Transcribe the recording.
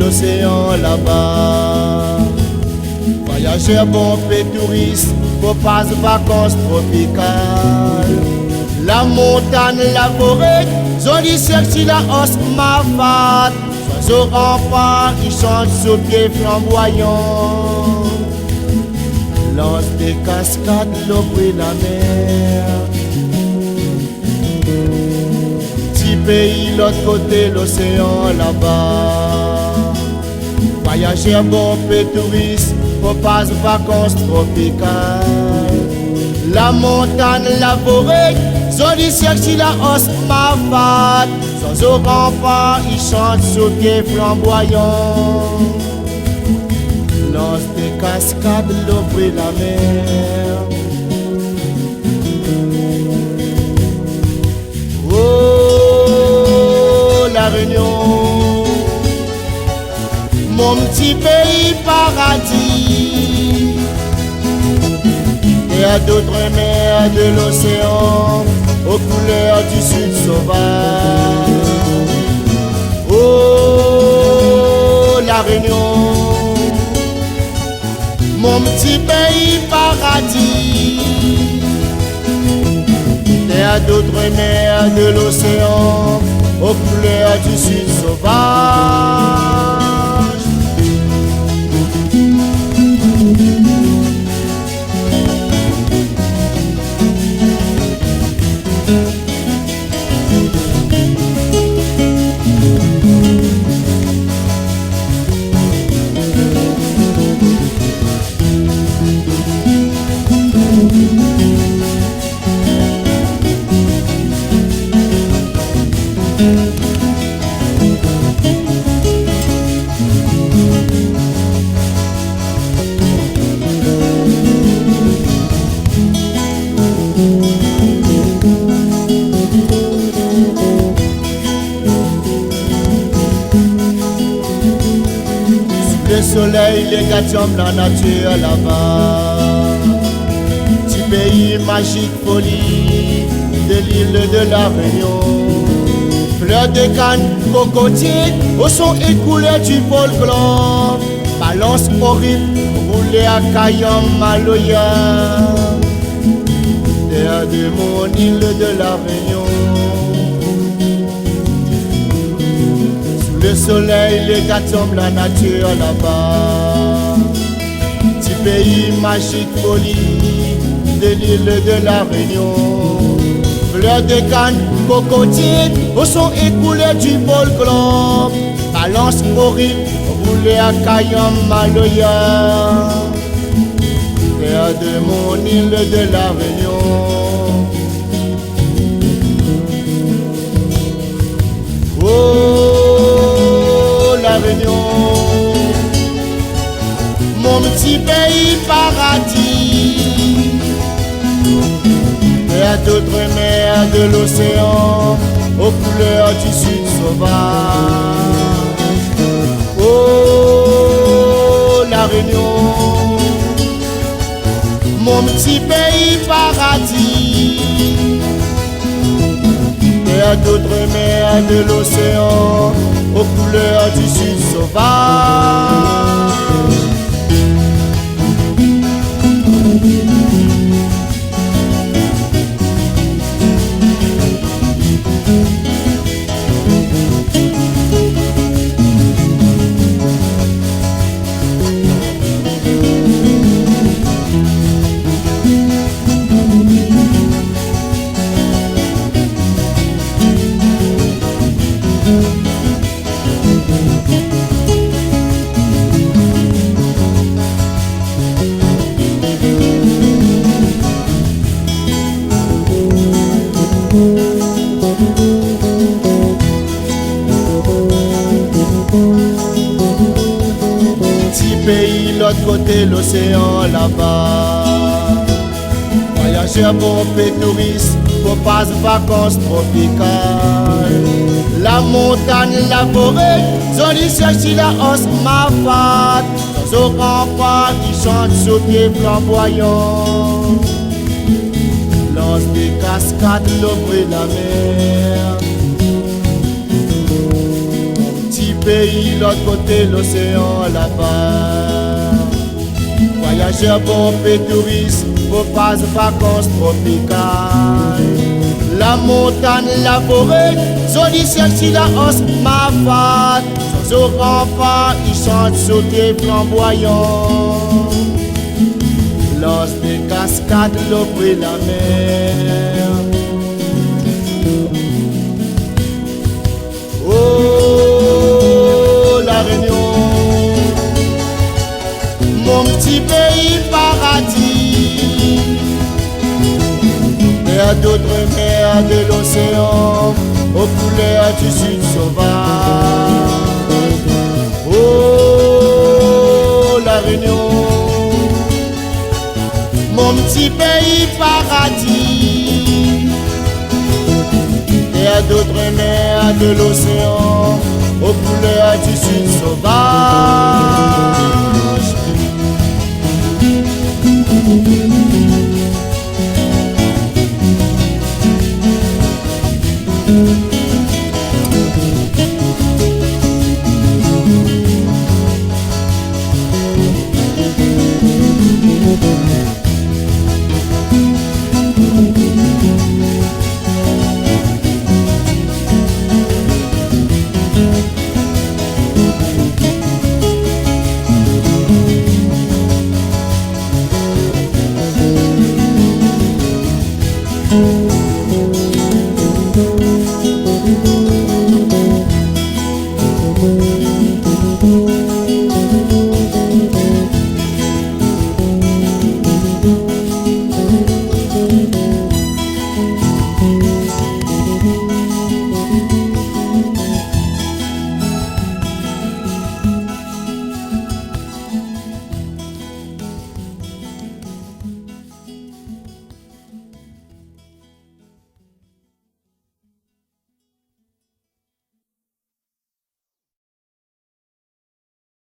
l'océan là-bas. Voyageurs, pompés, touristes, pour passer vacances tropicales. La montagne, la forêt, zone sexy, la hausse, ma fat. Oiseaux remparts qui chantent sous pieds flamboyants. Lance des cascades, l'eau brûle la mer. Petit pays, l'autre côté, l'océan là-bas. Voyageurs, pompés, touristes, pour passer vacances tropicales. La montagne, la forêt, zone sexy, la hausse, ma fat. Sans au rempart, ils chantent sous pieds flamboyants. Lance des cascades, l'eau brûle la mer. Oh, la Réunion, mon petit pays paradis. Et à d'autres mers de l'océan, aux couleurs du sud sauvage. Oh, la Réunion, mon petit pays paradis. Et à d'autres mers de l'océan, aux couleurs du sud sauvage. Le soleil, les gars tombent la nature là-bas. Petit pays magique, folie de l'île de la Réunion. Fleurs de canne, cocotier, au son et couleur du folklore. Balance au rythme, roulé à Cayam, Maloya. Terre de mon île de la Réunion. Le soleil, les gars tombent la nature là-bas. Petit pays magique, folie de l'île de la Réunion. Fleurs de canne, cocotier, au son écoulé du folklore. Balance au rythme, roulé à Cayam, Maloya. Terre de mon île de la Réunion. Oh, la Réunion, mon petit pays paradis. Et à d'autres mers de l'océan, aux couleurs du sud sauvage. Oh, la Réunion, mon petit pays paradis. Et à d'autres mers de l'océan, aux couleurs du sud sauvage. Petit pays, l'autre côté, l'océan là-bas. Voyageurs, pompés, touristes, pour passer vacances tropicales. La montagne, la forêt, zone sexy, la hausse, ma fat. Dans au rempart qui chantent sous pieds flamboyants. Lance des cascades, l'eau brûle la mer. Petit pays, l'autre côté l'océan là-bas. Voyageurs, pompes, touristes, pour pas vacances tropicales. La montagne, la forêt, joli ciel sur la hausse, ma fat. Sans au renfort, ils chantent sur des flamboyants. Lors des cascades, l'eau et la mer. Oh, la Réunion, mon petit pays paradis. Mer d'outre-mer de l'océan, aux couleurs du sud sauvage. Oh, la Réunion, mon petit pays paradis. Mer d'outre-mer de l'océan, aux couleurs du sud sauvage.